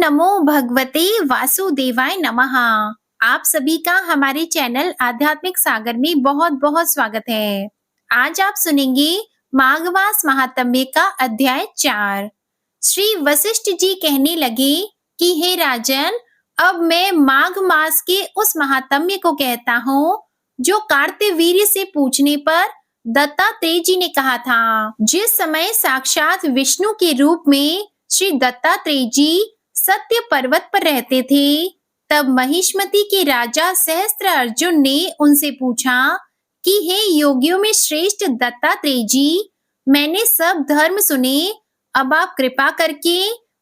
नमो भगवते वासुदेवाय नमः। आप सभी का हमारे चैनल आध्यात्मिक सागर में बहुत बहुत स्वागत है। आज आप सुनेंगे माघ मास महात्म्य का अध्याय 4। श्री वशिष्ठ जी कहने लगे कि हे राजन, अब मैं माघ मास के उस महात्म्य को कहता हूँ जो कार्तवीर्य से पूछने पर दत्तात्रेय जी ने कहा था। जिस समय साक्षात विष्णु के रूप में श्री दत्तात्रेय जी सत्य पर्वत पर रहते थे, तब महिष्मति के राजा सहस्त्र अर्जुन ने उनसे पूछा कि हे योगियों में श्रेष्ठ दत्तात्रेय जी, मैंने सब धर्म सुने, अब आप कृपा करके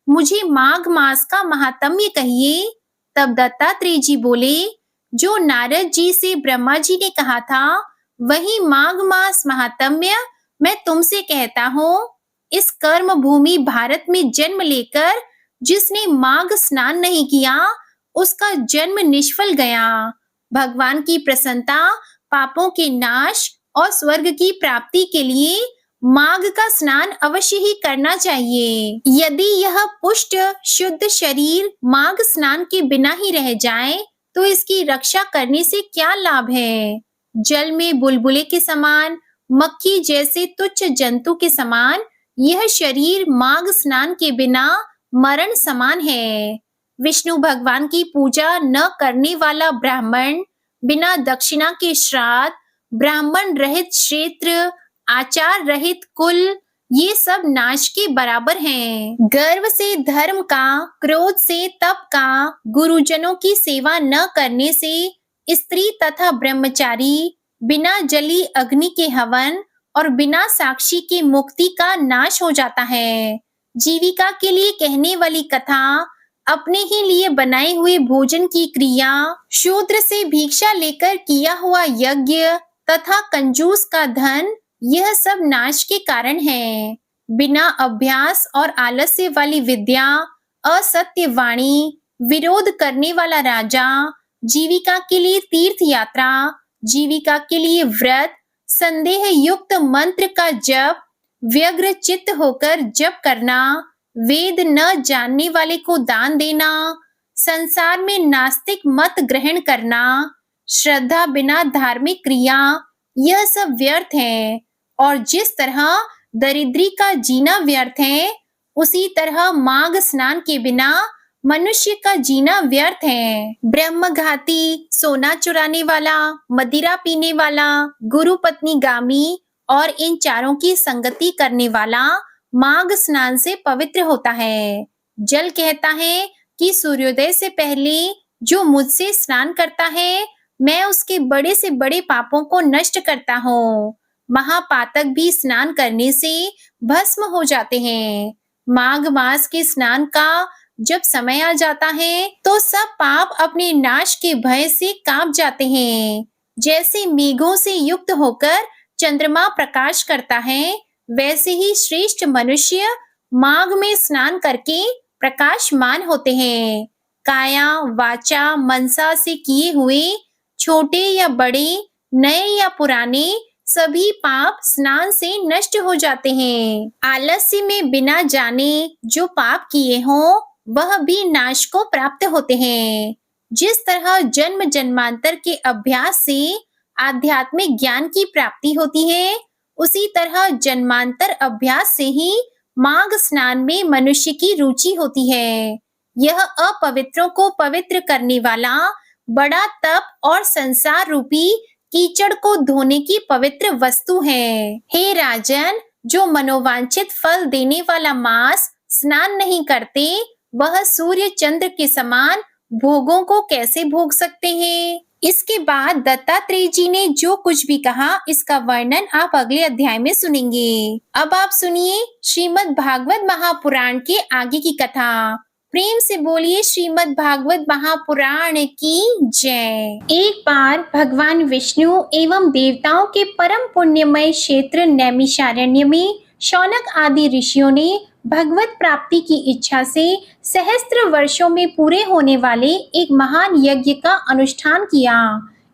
मुझे माघ मास का महात्म्य कहिए। तब दत्तात्रेय जी बोले, जो नारद जी से ब्रह्मा जी ने कहा था वही माघ मास महात्म्य मैं तुमसे कहता हूँ। इस कर्म भूमि भारत में जन्म लेकर जिसने माघ स्नान नहीं किया, उसका जन्म निष्फल गया। भगवान की प्रसन्नता, पापों के नाश और स्वर्ग की प्राप्ति के लिए माघ का स्नान अवश्य ही करना चाहिए। यदि यह पुष्ट शुद्ध शरीर माघ स्नान के बिना ही रह जाए तो इसकी रक्षा करने से क्या लाभ है। जल में बुलबुले के समान, मक्खी जैसे तुच्छ जंतु के समान यह शरीर माघ स्नान के बिना मरण समान है। विष्णु भगवान की पूजा न करने वाला ब्राह्मण, बिना दक्षिणा के श्राद्ध, ब्राह्मण रहित क्षेत्र, आचार रहित कुल, ये सब नाश के बराबर हैं। गर्व से धर्म का, क्रोध से तप का, गुरुजनों की सेवा न करने से स्त्री तथा ब्रह्मचारी, बिना जली अग्नि के हवन और बिना साक्षी के मुक्ति का नाश हो जाता है। जीविका के लिए कहने वाली कथा, अपने ही लिए बनाए हुए भोजन की क्रिया, शूद्र से भिक्षा लेकर किया हुआ यज्ञ तथा कंजूस का धन, यह सब नाश के कारण है। बिना अभ्यास और आलस्य वाली विद्या, असत्य वाणी, विरोध करने वाला राजा, जीविका के लिए तीर्थ यात्रा, जीविका के लिए व्रत, संदेह युक्त मंत्र का जप, व्यग्र चित्त होकर जप करना, वेद न जानने वाले को दान देना, संसार में नास्तिक मत ग्रहण करना, श्रद्धा बिना धार्मिक क्रिया, यह सब व्यर्थ है। और जिस तरह दरिद्री का जीना व्यर्थ है, उसी तरह माघ स्नान के बिना मनुष्य का जीना व्यर्थ है। ब्रह्मघाती, सोना चुराने वाला, मदिरा पीने वाला, गुरु पत्नी गामी और इन चारों की संगति करने वाला माघ स्नान से पवित्र होता है। जल कहता है कि सूर्योदय से पहले जो मुझसे स्नान करता है, मैं उसके बड़े से बड़े पापों को नष्ट करता हूँ। महापातक भी स्नान करने से भस्म हो जाते हैं। माघ मास के स्नान का जब समय आ जाता है तो सब पाप अपने नाश के भय से कांप जाते हैं। जैसे मेघों से युक्त होकर चंद्रमा प्रकाश करता है, वैसे ही श्रेष्ठ मनुष्य माघ में स्नान करके प्रकाशमान होते हैं। काया, वाचा, मनसा से किए हुए छोटे या बड़े, नए या पुराने, सभी पाप स्नान से नष्ट हो जाते हैं। आलस्य में बिना जाने जो पाप किए हों, वह भी नाश को प्राप्त होते हैं। जिस तरह जन्म जन्मांतर के अभ्यास से आध्यात्मिक ज्ञान की प्राप्ति होती है, उसी तरह जन्मांतर अभ्यास से ही माघ स्नान में मनुष्य की रुचि होती है। यह अपवित्रों को पवित्र करने वाला बड़ा तप और संसार रूपी कीचड़ को धोने की पवित्र वस्तु है। हे राजन, जो मनोवांछित फल देने वाला मास स्नान नहीं करते, वह सूर्य चंद्र के समान भोगों को कैसे भोग सकते हैं। इसके बाद दत्तात्रेय जी ने जो कुछ भी कहा, इसका वर्णन आप अगले अध्याय में सुनेंगे। अब आप सुनिए श्रीमद् भागवत महापुराण के आगे की कथा। प्रेम से बोलिए श्रीमद् भागवत महापुराण की जय। एक बार भगवान विष्णु एवं देवताओं के परम पुण्यमय क्षेत्र नैमिषारण्य में शौनक आदि ऋषियों ने भगवत प्राप्ति की इच्छा से सहस्त्र वर्षों में पूरे होने वाले एक महान यज्ञ का अनुष्ठान किया।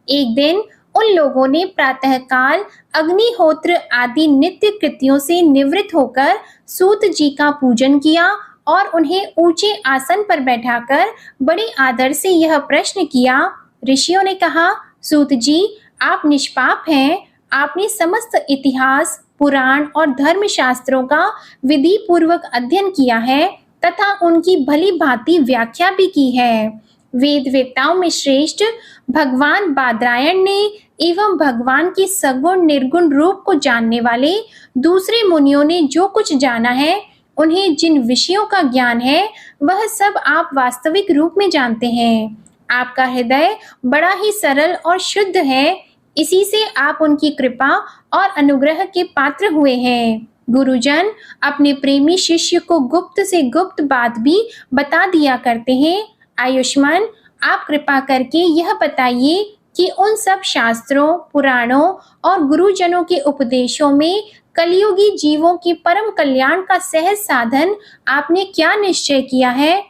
एक दिन उन लोगों ने प्रातःकाल अग्निहोत्र आदि नित्य कृत्यों से निवृत्त होकर सूत जी का पूजन किया और उन्हें ऊंचे आसन पर बैठाकर बड़े आदर से यह प्रश्न किया। ऋषियों ने कहा, सूत जी, आप निष्पाप हैं। आपने समस्त इतिहास, पुराण और धर्म शास्त्रों का विधि पूर्वक अध्ययन किया है तथा उनकी भली भांति व्याख्या भी की है। वेद वेत्ताओं में श्रेष्ठ भगवान बादरायण ने एवं भगवान के सगुण निर्गुण रूप को जानने वाले दूसरे मुनियों ने जो कुछ जाना है, उन्हें जिन विषयों का ज्ञान है, वह सब आप वास्तविक रूप में जानते हैं। आपका हृदय बड़ा ही सरल और शुद्ध है, इसी से आप उनकी कृपा और अनुग्रह के पात्र हुए हैं। गुरुजन अपने प्रेमी शिष्य को गुप्त से गुप्त बात भी बता दिया करते हैं। आयुष्मान, आप कृपा करके यह बताइए कि उन सब शास्त्रों, पुराणों और गुरुजनों के उपदेशों में कलियुगी जीवों के परम कल्याण का सहज साधन आपने क्या निश्चय किया है?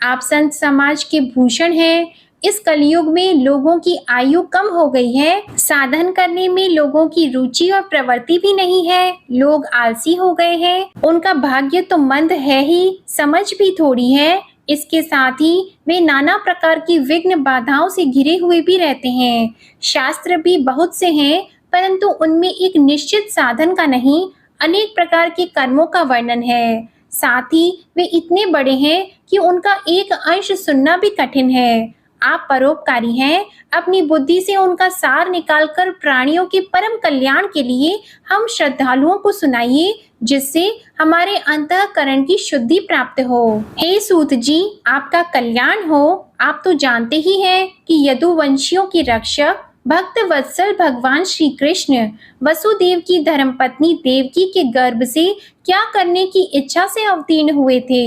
आप संत समाज के भूषण हैं। इस कलयुग में लोगों की आयु कम हो गई है, साधन करने में लोगों की रुचि और प्रवृत्ति भी नहीं है, लोग आलसी हो गए हैं, उनका भाग्य तो मंद है ही, समझ भी थोड़ी है। इसके साथ ही वे नाना प्रकार की विघ्न बाधाओं से घिरे हुए भी रहते हैं। शास्त्र भी बहुत से हैं, परंतु उनमें एक निश्चित साधन का नहीं, अनेक प्रकार के कर्मों का वर्णन है। साथ ही वे इतने बड़े हैं कि उनका एक अंश सुनना भी कठिन है। आप परोपकारी हैं, अपनी बुद्धि से उनका सार निकालकर प्राणियों के परम कल्याण के लिए हम श्रद्धालुओं को सुनाइए, जिससे हमारे अंतःकरण की शुद्धि प्राप्त हो। हे सूत जी, आपका कल्याण हो। आप तो जानते ही हैं कि यदुवंशियों के रक्षक भक्त वत्सल भगवान श्री कृष्ण वसुदेव की धर्मपत्नी देवकी के गर्भ से क्या करने की इच्छा से अवतीर्ण हुए थे।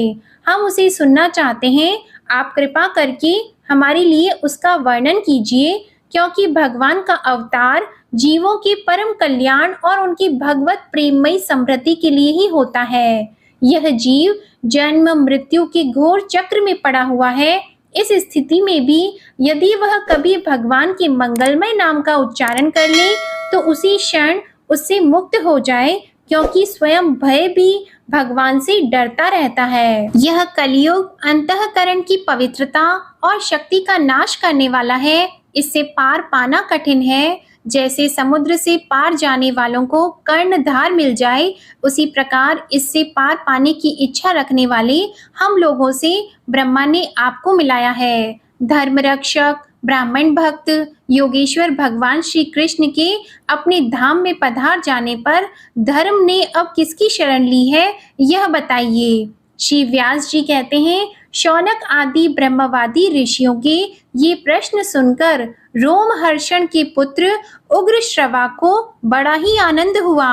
हम उसे सुनना चाहते हैं। आप कृपा करके हमारे लिए उसका वर्णन कीजिए, क्योंकि भगवान का अवतार जीवों के परम कल्याण और उनकी भगवत प्रेममयी समृद्धि के लिए ही होता है। यह जीव जन्म मृत्यु के घोर चक्र में पड़ा हुआ है। इस स्थिति में भी यदि वह कभी भगवान के मंगलमय नाम का उच्चारण कर ले, तो उसी क्षण उससे मुक्त हो जाए, क्योंकि स्वयं भय भी भगवान से डरता रहता है। यह कलियुग अंतःकरण की पवित्रता और शक्ति का नाश करने वाला है। इससे पार पाना कठिन है। जैसे समुद्र से पार जाने वालों को कर्णधार मिल जाए, उसी प्रकार इससे पार पाने की इच्छा रखने वाले हम लोगों से ब्रह्मा ने आपको मिलाया है। धर्म रक्षक, ब्राह्मण भक्त, योगेश्वर भगवान श्री कृष्ण के अपने धाम में पधार जाने पर धर्म ने अब किसकी शरण ली है, यह बताइए। श्री व्यास जी कहते हैं, शौनक आदि ब्रह्मवादी ऋषियों के ये प्रश्न सुनकर रोमहर्षण के पुत्र उग्रश्रवा को बड़ा ही आनंद हुआ।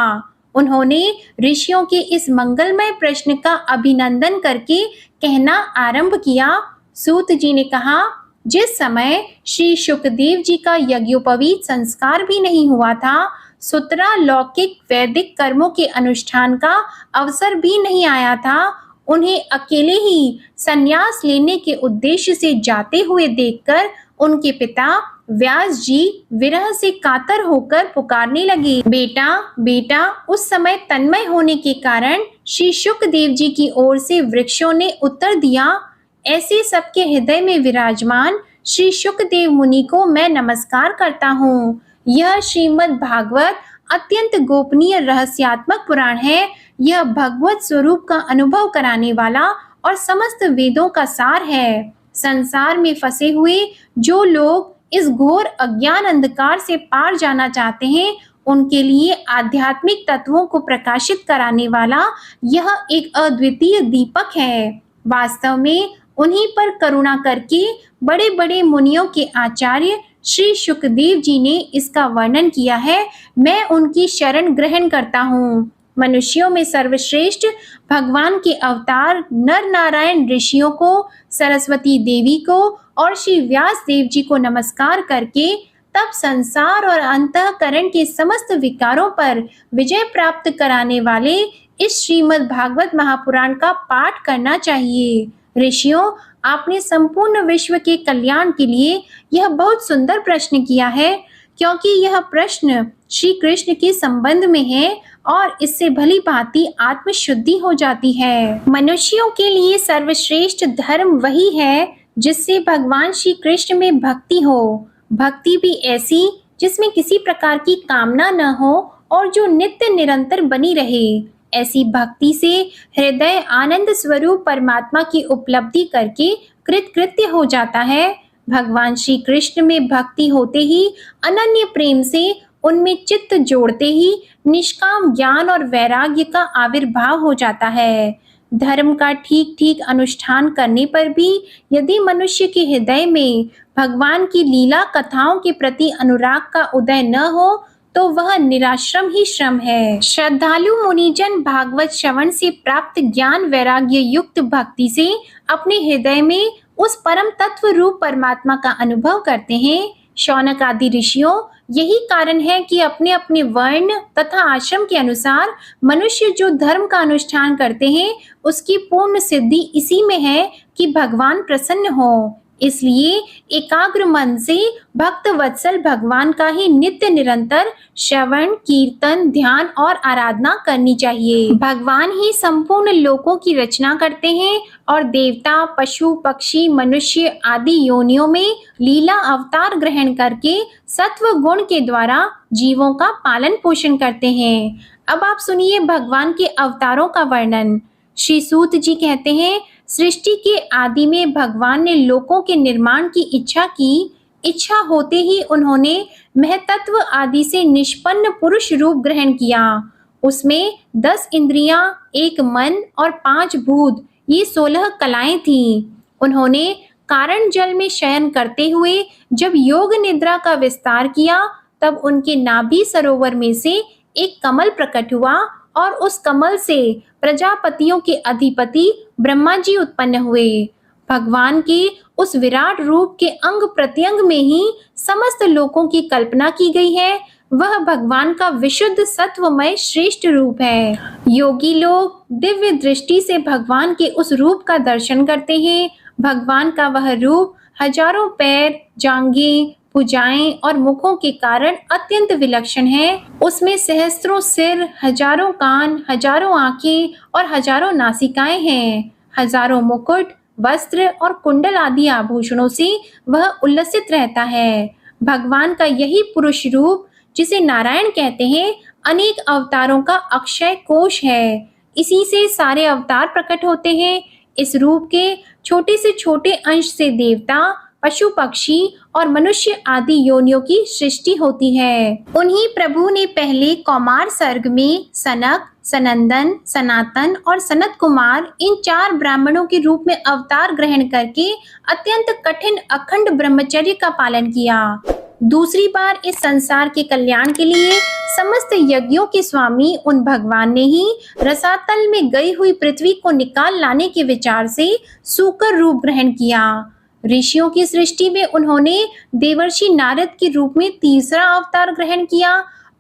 उन्होंने ऋषियों के इस मंगलमय प्रश्न का अभिनंदन करके कहना आरंभ किया। सूत जी ने कहा, जिस समय श्री शुकदेव जी का यज्ञोपवीत संस्कार भी नहीं हुआ था, सुतरा लौकिक वैदिक कर्मों के अनुष्ठान का अवसर भी नहीं आया था, उन्हें अकेले ही संन्यास लेने के उद्देश्य से जाते हुए देखकर उनके पिता व्यास जी विरह से कातर होकर पुकारने लगे, बेटा बेटा। उस समय तन्मय होने के कारण श्री शुकदेव जी की ओर से वृक्षों ने उत्तर दिया, ऐसे सबके हृदय में विराजमान श्री शुकदेव मुनि को मैं नमस्कार करता हूँ। यह श्रीमद् भागवत अत्यंत गोपनीय रहस्यात्मक पुराण है। यह भगवत स्वरूप का अनुभव कराने वाला और समस्त वेदों का सार है। संसार में फंसे हुए जो लोग इस घोर अज्ञान अंधकार से पार जाना चाहते हैं, उनके लिए आध्यात्मिक तत्वों को प्रकाशित कराने वाला यह एक अद्वितीय दीपक है। वास्तव में उन्हीं पर करुणा करके बड़े बड़े मुनियों के आचार्य श्री शुकदेव जी ने इसका वर्णन किया है। मैं उनकी शरण ग्रहण करता हूँ। मनुष्यों में सर्वश्रेष्ठ भगवान के अवतार नर नारायण ऋषियों को, सरस्वती देवी को और श्री व्यास देव जी को नमस्कार करके तब संसार और अंतःकरण के समस्त विकारों पर विजय प्राप्त कराने वाले इस श्रीमद् भागवत महापुराण का पाठ करना चाहिए। ऋषियों, आपने संपूर्ण विश्व के कल्याण के लिए यह बहुत सुंदर प्रश्न किया है, क्योंकि यह प्रश्न श्री कृष्ण के संबंध में है और इससे भली भांति आत्मशुद्धि हो जाती है। मनुष्यों के लिए सर्वश्रेष्ठ धर्म वही है जिससे भगवान श्री कृष्ण में भक्ति हो। भक्ति भी ऐसी जिसमें किसी प्रकार की कामना न हो और जो नित्य निरंतर बनी रहे। ऐसी भक्ति से हृदय आनंद स्वरूप परमात्मा की उपलब्धि करके कृतकृत्य हो जाता है। भगवान श्री कृष्ण में भक्ति होते ही अनन्य प्रेम से उनमें चित्त जोड़ते ही निष्काम ज्ञान और वैराग्य का आविर्भाव हो जाता है। धर्म का ठीक ठीक अनुष्ठान करने पर भी यदि मनुष्य के हृदय में भगवान की लीला कथाओं के प्रति अनुराग का उदय न हो तो वह निराश्रम ही श्रम है। श्रद्धालु मुनिजन भागवत श्रवण से प्राप्त ज्ञान वैराग्य युक्त भक्ति से अपने हृदय में उस परम तत्व रूप परमात्मा का अनुभव करते हैं। शौनक आदि ऋषियों, यही कारण है कि अपने अपने वर्ण तथा आश्रम के अनुसार मनुष्य जो धर्म का अनुष्ठान करते हैं उसकी पूर्ण सिद्धि इसी में है कि भगवान प्रसन्न हो। इसलिए एकाग्र मन से भक्त वत्सल भगवान का ही नित्य निरंतर श्रवण कीर्तन ध्यान और आराधना करनी चाहिए। भगवान ही संपूर्ण लोकों की रचना करते हैं और देवता पशु पक्षी मनुष्य आदि योनियों में लीला अवतार ग्रहण करके सत्व गुण के द्वारा जीवों का पालन पोषण करते हैं। अब आप सुनिए भगवान के अवतारों का वर्णन। श्री सूत जी कहते हैं, सृष्टि के आदि में भगवान ने लोकों के निर्माण की इच्छा की। इच्छा होते ही उन्होंने महतत्व आदि से निष्पन्न पुरुष रूप ग्रहण किया। उसमें 10 इंद्रियां, 1 मन और 5 भूत, ये 16 कलाएं थीं। उन्होंने कारण जल में शयन करते हुए जब योग निद्रा का विस्तार किया तब उनके नाभि सरोवर में से एक कमल प्रकट हुआ और उस कमल से प्रजापतियों के अधिपति ब्रह्मा जी उत्पन्न हुए। भगवान के उस विराट रूप के अंग प्रत्यंग में ही समस्त लोकों की कल्पना की गई है। वह भगवान का विशुद्ध सत्वमय श्रेष्ठ रूप है। योगी लोग दिव्य दृष्टि से भगवान के उस रूप का दर्शन करते हैं। भगवान का वह रूप हजारों पैर, जांघें, भुजाएं और मुखों के कारण अत्यंत विलक्षण है। उसमें सहस्त्रों सिर, हजारों कान, हजारों आंखें और हजारों नासिकाएं हैं। हजारों मुकुट, वस्त्र और कुंडल आदि आभूषणों से वह उल्लसित रहता है। भगवान का यही पुरुष रूप, जिसे नारायण कहते हैं, अनेक अवतारों का अक्षय कोश है। इसी से सारे अवतार प्रकट होते हैं। इस रूप के छोटे से छोटे अंश से देवता, पशु पक्षी और मनुष्य आदि योनियों की सृष्टि होती है। उन्हीं प्रभु ने पहले कौमार सर्ग में सनक, सनंदन, सनातन और सनत कुमार इन 4 ब्राह्मणों के रूप में अवतार ग्रहण करके अत्यंत कठिन अखंड ब्रह्मचर्य का पालन किया। दूसरी बार इस संसार के कल्याण के लिए समस्त यज्ञों के स्वामी उन भगवान ने ही रसातल में गई हुई पृथ्वी को निकाल लाने के विचार से सूकर रूप ग्रहण किया। ऋषियों की सृष्टि में उन्होंने देवर्षि नारद के रूप में तीसरा अवतार ग्रहण किया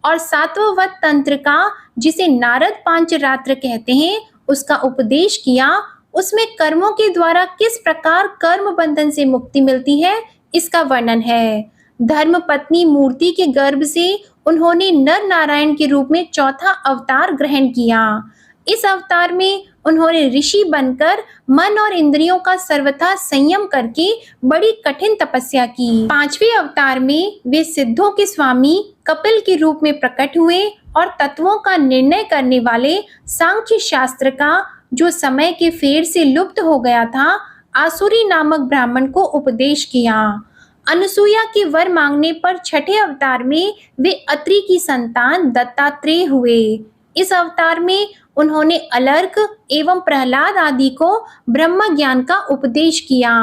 और सातववत तंत्र का, जिसे नारद पांचरात्र कहते हैं, उसका उपदेश किया। उसमें कर्मों के द्वारा किस प्रकार कर्म बंधन से मुक्ति मिलती है इसका वर्णन है। धर्म पत्नी मूर्ति के गर्भ से उन्होंने नर नारायण के रूप में चौथा अवतार ग्रहण किया। इस अवतार में उन्होंने ऋषि बनकर मन और इंद्रियों का सर्वथा संयम करके बड़ी कठिन तपस्या की। 5वें अवतार में वे सिद्धों के स्वामी कपिल के रूप में प्रकट हुए और तत्वों का निर्णय करने वाले सांख्य शास्त्र का, जो समय के फेर से लुप्त हो गया था, आसुरी नामक ब्राह्मण को उपदेश किया। अनुसुईया के वर मांगने पर 6ठे अवतार में वे अत्रि की संतान दत्तात्रेय हुए। इस अवतार में उन्होंने अलर्क एवं प्रहलाद आदि को ब्रह्म ज्ञान का उपदेश किया।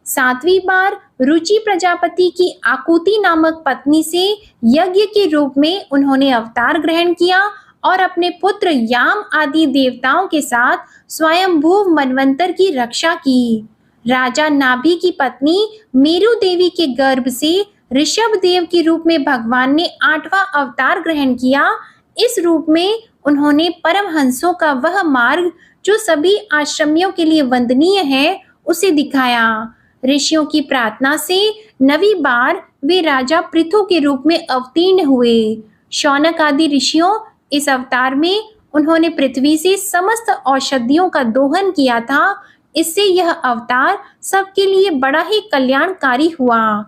7वीं बार रुचि प्रजापति की आकुति नामक पत्नी से यज्ञ के रूप में उन्होंने अवतार ग्रहण किया और अपने पुत्र याम आदि देवताओं के साथ स्वयंभू मनवंतर की रक्षा की। राजा नाभि की पत्नी मेरु देवी के गर्भ से ऋषभ देव के रूप में भगवान ने 8वां अवतार ग्रहण किया। इस रूप में उन्होंने परमहंसों का वह मार्ग, जो सभी आश्रमियों के लिए वंदनीय है, उसे दिखाया। ऋषियों की प्रार्थना से 9वीं बार वे राजा पृथु के रूप में अवतीर्ण हुए। शौनक आदि ऋषियों, इस अवतार में उन्होंने पृथ्वी से समस्त औषधियों का दोहन किया था। इससे यह अवतार सबके लिए बड़ा ही कल्याणकारी हुआ।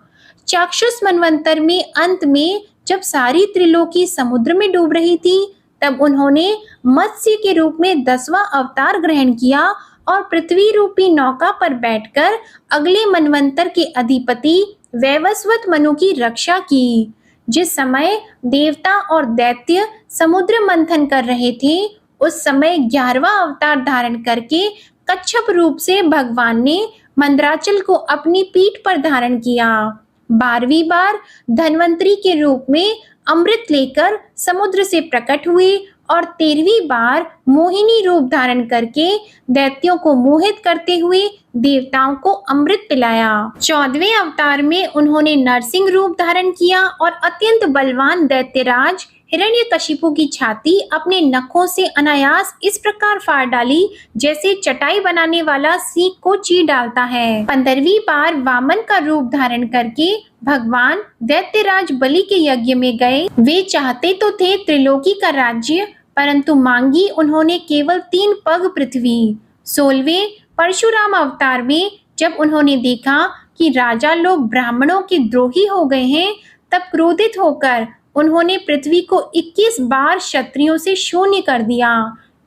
चाक्षुष मनवंतर में अंत में जब सारी त्रिलोकी समुद्र में डूब रही थी, तब उन्होंने मत्स्य के रूप में 10वां अवतार ग्रहण किया और पृथ्वी रूपी नौका पर बैठकर अगले मनवंतर के अधिपति वैवस्वत मनु की रक्षा की। जिस समय देवता और दैत्य समुद्र मंथन कर रहे थे, उस समय 11वां अवतार धारण करके कच्छप रूप से भगवान ने मंदराचल को अपनी पीठ पर धारण किया। 12वीं बार धन्वंतरी के रूप में अमृत लेकर समुद्र से प्रकट हुए और 13वीं बार मोहिनी रूप धारण करके दैत्यों को मोहित करते हुए देवताओं को अमृत पिलाया। 14वें अवतार में उन्होंने नरसिंह रूप धारण किया और अत्यंत बलवान दैत्यराज हिरण्यकशिपु की छाती अपने नखों से अनायास इस प्रकार फाड़ डाली जैसे चटाई बनाने वाला सीख को चीर डालता है। 15वीं बार वामन का रूप धारण करके भगवान दैत्यराज बलि के यज्ञ में गए। वे चाहते तो थे त्रिलोकी का राज्य, परंतु मांगी उन्होंने केवल 3 पग पृथ्वी। 16वें परशुराम अवतार में जब उन्होंने देखा कि राजा लोग ब्राह्मणों के द्रोही हो गए हैं, तब क्रोधित होकर उन्होंने पृथ्वी को 21 बार क्षत्रियों से शून्य कर दिया।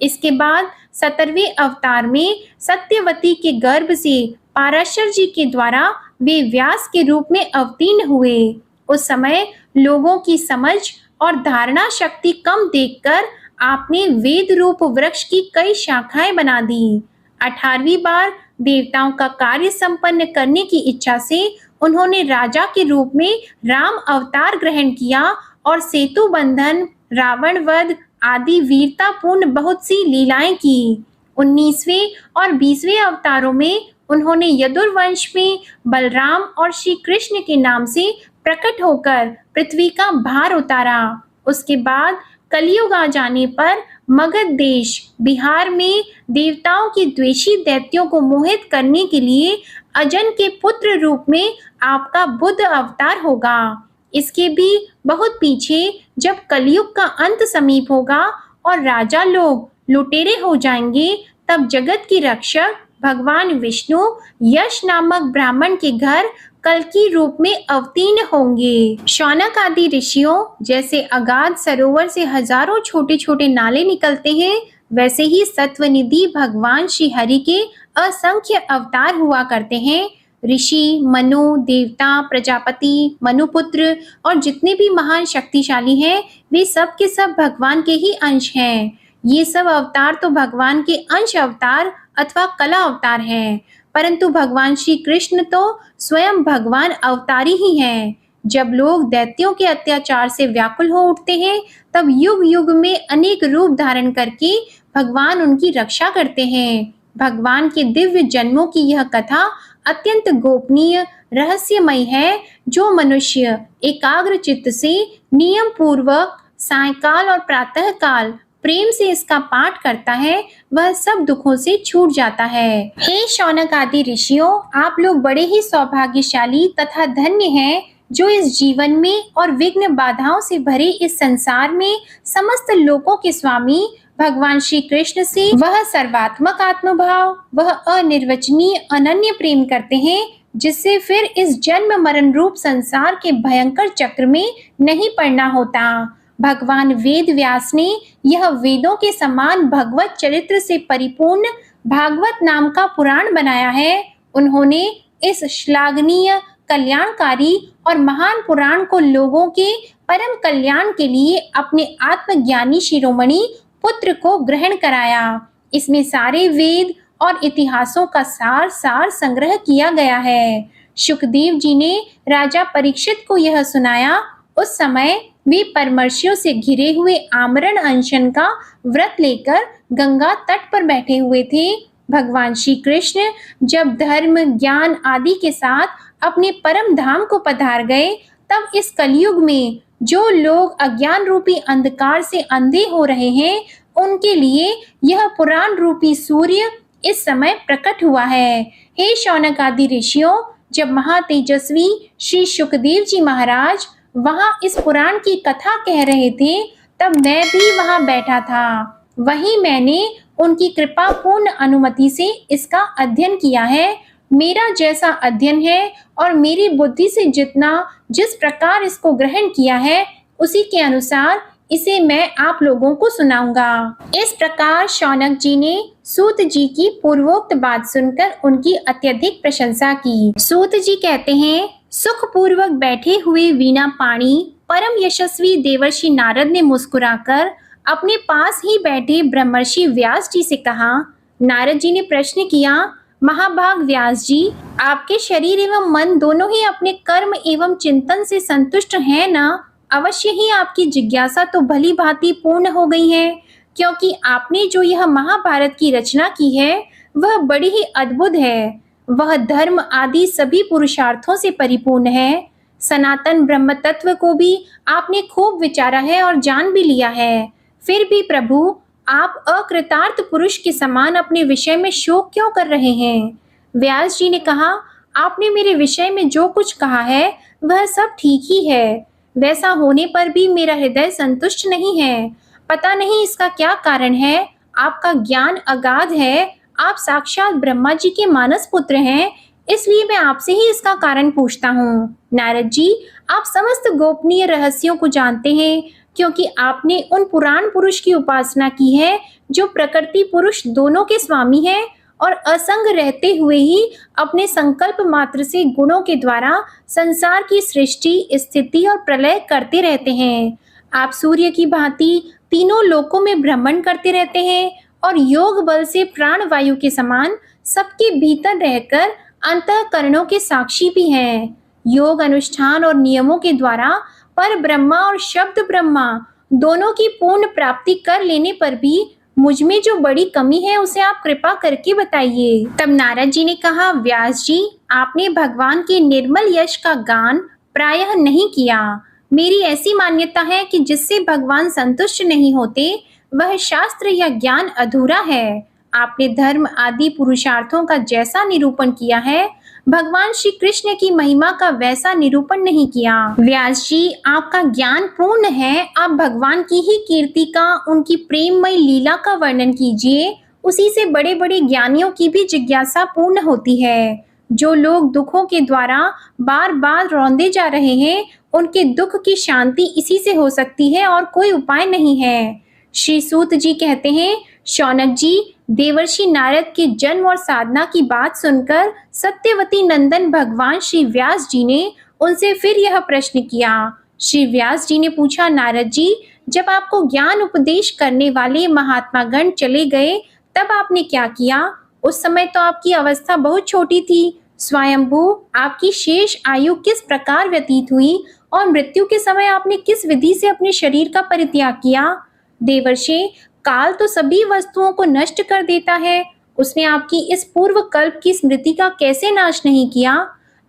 इसके बाद 17वें अवतार में सत्यवती के गर्भ से पाराशर जी के द्वारा वे व्यास के रूप में अवतीर्ण हुए। उस समय लोगों की समझ और धारणा शक्ति कम देखकर आपने वेद रूप वृक्ष की कई शाखाएं बना दी। 18वीं बार देवताओं का कार्य संपन्न करने की इच्छा से उन्होंने राजा के रूप में राम अवतार ग्रहण किया और सेतु बंधन, रावण वध आदि वीरतापूर्ण बहुत सी लीलाएं की। 19वें और 20वें अवतारों में उन्होंने यदुर्वंश में बलराम और श्री कृष्ण के नाम से प्रकट होकर पृथ्वी का भार उतारा। उसके बाद कलयुग आ जाने पर मगध देश बिहार में देवताओं के द्वेषी दैत्यों को मोहित करने के लिए अजन के पुत्र रूप में आपका बुद्ध अवतार होगा। इसके भी बहुत पीछे जब कलयुग का अंत समीप होगा और राजा लोग लुटेरे हो जाएंगे, तब जगत की रक्षक भगवान विष्णु यश नामक ब्राह्मण के घर कल्कि रूप में अवतीर्ण होंगे। शौनक आदि ऋषियों जैसे अगाध सरोवर से हजारों छोटे छोटे नाले निकलते हैं, वैसे ही सत्वनिधि भगवान श्री हरि के असंख्य अवतार हुआ करते हैं। ऋषि, मनु, देवता, प्रजापति, मनुपुत्र और जितने भी महान शक्तिशाली हैं, वे सब के सब भगवान के ही अंश हैं। ये सब अवतार तो भगवान के अंश अवतार अथवा कला अवतार हैं, परंतु भगवान श्री कृष्ण तो स्वयं भगवान अवतारी ही हैं। जब लोग दैत्यों के अत्याचार से व्याकुल हो उठते हैं, तब युग युग में अनेक रूप धारण करके भगवान उनकी रक्षा करते हैं। भगवान के दिव्य जन्मों की यह कथा अत्यंत गोपनीय रहस्यमय है। जो मनुष्य एकाग्र चित्त से नियम पूर्वक सायंकाल और प्रातः काल प्रेम से इसका पाठ करता है, वह सब दुखों से छूट जाता है। हे शौनक आदि ऋषियों, आप लोग बड़े ही सौभाग्यशाली तथा धन्य हैं, जो इस जीवन में और विघ्न बाधाओं से भरे इस संसार में समस्त लोकों के स्वामी भगवान श्री कृष्ण से वह सर्वात्मक आत्मभाव, वह अनिर्वचनीय अनन्य प्रेम करते हैं, जिससे फिर इस जन्म मरण रूप संसार के भयंकर चक्र में नहीं पड़ना होता। भगवान वेद व्यास ने यह वेदों के समान भगवत चरित्र से परिपूर्ण भागवत नाम का पुराण बनाया है। उन्होंने इस श्लाघनीय, कल्याणकारी और महान पुराण को लोगों के परम कल्याण के लिए अपने आत्मज्ञानी शिरोमणि पुत्र को ग्रहण कराया। इसमें सारे वेद और इतिहासों का सार संग्रह किया गया है। शुकदेव जी ने राजा परीक्षित को यह सुनाया। उस समय वे परमर्शियों से घिरे हुए आमरण अनशन का व्रत लेकर गंगा तट पर बैठे हुए थे। भगवान श्री कृष्ण जब धर्म, ज्ञान आदि के साथ अपने परम धाम को पधार गए, तब इस कलयुग में जो लोग अज्ञान रूपी अंधकार से अंधे हो रहे हैं, उनके लिए यह पुराण रूपी सूर्य इस समय प्रकट हुआ है। हे शौनक आदि ऋषियों, जब महातेजस्वी श्री शुकदेव जी महाराज वहां इस पुराण की कथा कह रहे थे, तब मैं भी वहां बैठा था। वहीं मैंने उनकी कृपा पूर्ण अनुमति से इसका अध्ययन किया है। मेरा जैसा अध्ययन है और मेरी बुद्धि से जिस प्रकार इसको ग्रहण किया है, उसी के अनुसार इसे मैं आप लोगों को सुनाऊंगा। इस प्रकार शौनक जी ने सूत जी की पूर्वोक्त बात सुनकर उनकी अत्यधिक प्रशंसा की। सूत जी कहते हैं, सुख पूर्वक बैठे हुए वीणा पाणी परम यशस्वी देवर्षि नारद ने मुस्कुराकर अपने पास ही बैठे ब्रह्मर्षि व्यास जी से कहा। नारद जी ने प्रश्न किया, महाभाग व्यास जी, आपके शरीर एवं मन दोनों ही अपने कर्म एवं चिंतन से संतुष्ट हैं ना? अवश्य ही आपकी जिज्ञासा तो भली भांति पूर्ण हो गई है, क्योंकि आपने जो यह महाभारत की रचना की है वह बड़ी ही अद्भुत है। वह धर्म आदि सभी पुरुषार्थों से परिपूर्ण है। सनातन ब्रह्म तत्व को भी आपने खूब विचारा है और जान भी लिया है। फिर भी प्रभु, आप अकृतार्थ पुरुष के समान अपने विषय में शोक क्यों कर रहे हैं? व्यास जी ने कहा, आपने मेरे विषय में जो कुछ कहा है वह सब ठीक ही है। वैसा होने पर भी मेरा हृदय संतुष्ट नहीं है। पता नहीं इसका क्या कारण है। आपका ज्ञान अगाध है। आप साक्षात ब्रह्मा जी के मानस पुत्र हैं, इसलिए मैं आपसे ही इसका कारण पूछता हूँ। नारद जी, आप समस्त गोपनीय रहस्यों को जानते हैं, क्योंकि आपने उन पुराण पुरुष की उपासना की है जो प्रकृति पुरुष दोनों के स्वामी हैं और असंग रहते हुए ही अपने संकल्प मात्र से गुणों के द्वारा संसार की सृष्टि, स्थिति और प्रलय करते रहते हैं। आप सूर्य की भांति तीनों लोकों में भ्रमण करते रहते हैं और योग बल से प्राण वायु के समान सबके भीतर रहकर अंतःकरणों के साक्षी भी हैं। योग अनुष्ठान और नियमों के द्वारा पर ब्रह्मा और शब्द ब्रह्मा दोनों की पूर्ण प्राप्ति कर लेने पर भी मुझ में जो बड़ी कमी है उसे आप कृपा करके बताइए। तब नारद जी ने कहा, व्यास जी, आपने भगवान के निर्मल यश का गान प्रायः नहीं किया। मेरी ऐसी मान्यता है कि जिससे भगवान संतुष्ट नहीं होते वह शास्त्र या ज्ञान अधूरा है। आपने धर्म आदि पुरुषार्थों का जैसा निरूपण किया है, भगवान श्री कृष्ण की महिमा का वैसा निरूपण नहीं किया। व्यास जी, आपका ज्ञान पूर्ण है। आप भगवान की ही कीर्ति का, उनकी प्रेममय लीला का वर्णन कीजिए। उसी से बड़े बड़े ज्ञानियों की भी जिज्ञासा पूर्ण होती है। जो लोग दुखों के द्वारा बार बार रौंदे जा रहे हैं, उनके दुख की शांति इसी से हो सकती है और कोई उपाय नहीं है। श्री सूत जी कहते हैं, शौनक जी, देवर्षि नारद के जन्म और साधना की बात सुनकर सत्यवती नंदन भगवान श्री व्यास जी ने उनसे फिर यह प्रश्न किया। श्री व्यास जी ने पूछा, नारद जी, जब आपको ज्ञान उपदेश करने वाले महात्मा गण चले गए तब आपने क्या किया? उस समय तो आपकी अवस्था बहुत छोटी थी। स्वयंभू, आपकी शेष आयु किस प्रकार व्यतीत हुई और मृत्यु के समय आपने किस विधि से अपने शरीर का परित्याग किया? देवर्षि, काल तो सभी वस्तुओं को नष्ट कर देता है। उसने आपकी इस पूर्व कल्प की स्मृति का कैसे नाश नहीं किया?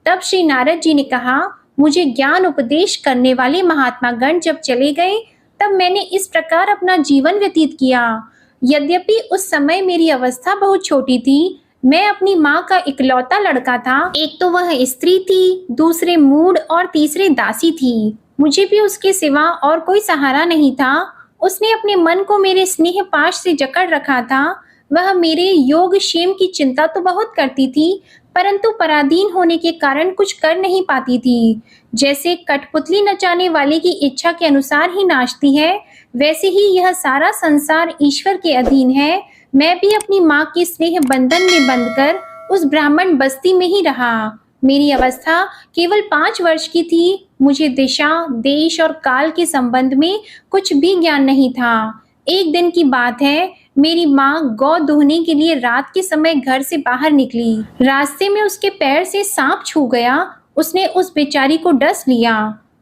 तब श्री नारद जी ने कहा, मुझे ज्ञान उपदेश करने वाले महात्मा गण जब चले गए तब मैंने इस प्रकार अपना जीवन व्यतीत किया। यद्यपि उस समय मेरी अवस्था बहुत छोटी थी। मैं अपनी माँ का इकलौता लड़का था। एक तो वह स्त्री थी, दूसरे मूढ़ और तीसरे दासी थी। मुझे भी उसके सिवा और कोई सहारा नहीं था। उसने अपने मन को मेरे स्नेह पाश से जकड़ रखा था। वह मेरे योग क्षेम की चिंता तो बहुत करती थी, परंतु पराधीन होने के कारण कुछ कर नहीं पाती थी। जैसे कठपुतली नचाने वाले की इच्छा के अनुसार ही नाचती है, वैसे ही यह सारा संसार ईश्वर के अधीन है। मैं भी अपनी माँ के स्नेह बंधन में बंधकर उस ब्राह्मण बस्ती में ही रहा। मेरी अवस्था केवल 5 वर्ष की थी। मुझे दिशा, देश और काल के संबंध में कुछ भी ज्ञान नहीं था। एक दिन की बात है, मेरी माँ गौ दूहने के लिए रात के समय घर से बाहर निकली। रास्ते में उसके पैर से सांप छू गया। उसने उस बेचारी को डस लिया।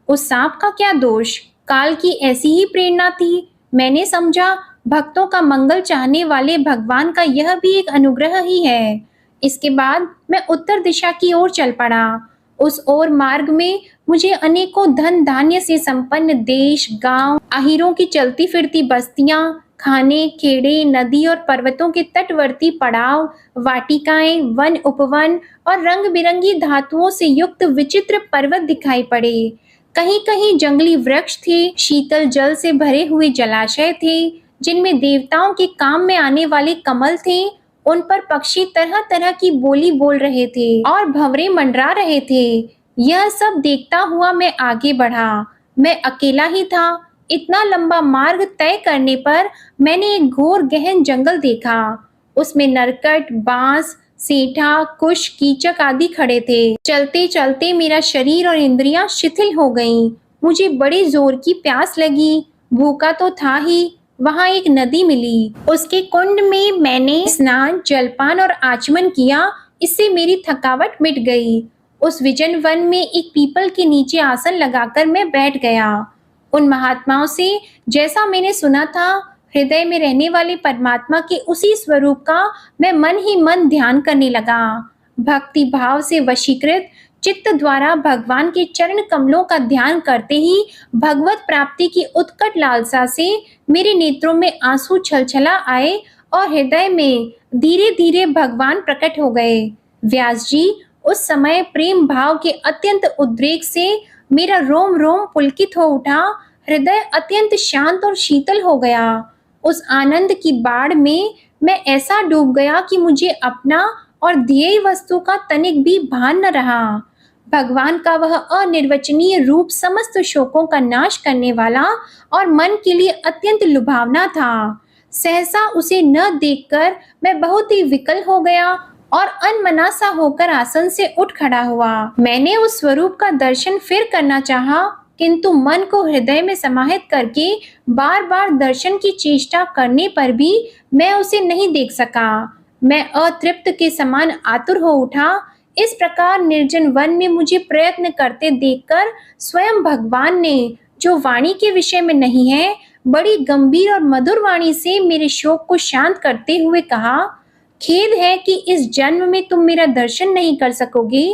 उस सांप का क्या दोष? काल की ऐसी ही प्रेरणा थी। मैंने समझा, भक्तों का मंगल चाहने वाले भगवान का यह भी एक अनुग्रह ही है। इसके बाद मैं उत्तर दिशा की ओर चल पड़ा। उस ओर मार्ग में मुझे अनेकों धन धान्य से संपन्न देश, गांव, आहिरों की चलती फिरती बस्तियां, खाने, खेड़े, नदी और पर्वतों के तटवर्ती पड़ाव, वाटिकाएं, वन उपवन और रंग बिरंगी धातुओं से युक्त विचित्र पर्वत दिखाई पड़े। कहीं कहीं जंगली वृक्ष थे, शीतल जल से भरे हुए जलाशय थे जिनमें देवताओं के काम में आने वाले कमल थे। उन पर पक्षी तरह तरह की बोली बोल रहे थे और भंवरे मंडरा रहे थे। यह सब देखता हुआ मैं आगे बढ़ा। मैं अकेला ही था। इतना लंबा मार्ग तय करने पर मैंने एक घोर गहन जंगल देखा। उसमें नरकट, बांस, सेठा, कुश, कीचक आदि खड़े थे। चलते चलते मेरा शरीर और इंद्रियां शिथिल हो गईं। मुझे बड़े जोर की प्यास लगी। भूखा तो था ही। वहां एक नदी मिली। उसके कुंड में मैंने स्नान, जलपान और आचमन किया। इससे मेरी थकावट मिट गई। उस विजन वन में एक पीपल के नीचे आसन लगाकर मैं बैठ गया। उन महात्माओं से जैसा मैंने सुना था, हृदय में रहने वाले परमात्मा के उसी स्वरूप का मैं मन ही मन ध्यान करने लगा। भक्ति भाव से वशीकृत चित्त द्वारा भगवान के चरण कमलों का ध्यान करते ही भगवत प्राप्ति की उत्कट लालसा से मेरे नेत्रों में आंसू छलछला आए और हृदय में धीरे धीरे भगवान प्रकट हो गए। व्यास जी, उस समय प्रेम भाव के अत्यंत उद्रेक से मेरा रोम रोम पुलकित हो उठा। हृदय अत्यंत शांत और शीतल हो गया। उस आनंद की बाढ़ में मैं ऐसा डूब गया कि मुझे अपना और ध्येय वस्तु का तनिक भी भान न रहा। भगवान का वह अनिर्वचनीय रूप समस्त शोकों का नाश करने वाला और मन के लिए अत्यंत लुभावना था। सहसा उसे न देखकर मैं बहुत ही विकल हो गया और अनमना सा होकर आसन से उठ खड़ा हुआ। मैंने उस स्वरूप का दर्शन फिर करना चाहा, किंतु मन को हृदय में समाहित करके बार बार दर्शन की चेष्टा करने पर भी मैं उसे नहीं देख सका। मैं अतृप्त के समान आतुर हो उठा। इस प्रकार निर्जन वन में मुझे प्रयत्न करते देखकर स्वयं भगवान ने, जो वाणी के विषय में नहीं है, बड़ी गंभीर और मधुर वाणी से मेरे शोक को शांत करते हुए कहा, खेद है कि इस जन्म में तुम मेरा दर्शन नहीं कर सकोगे।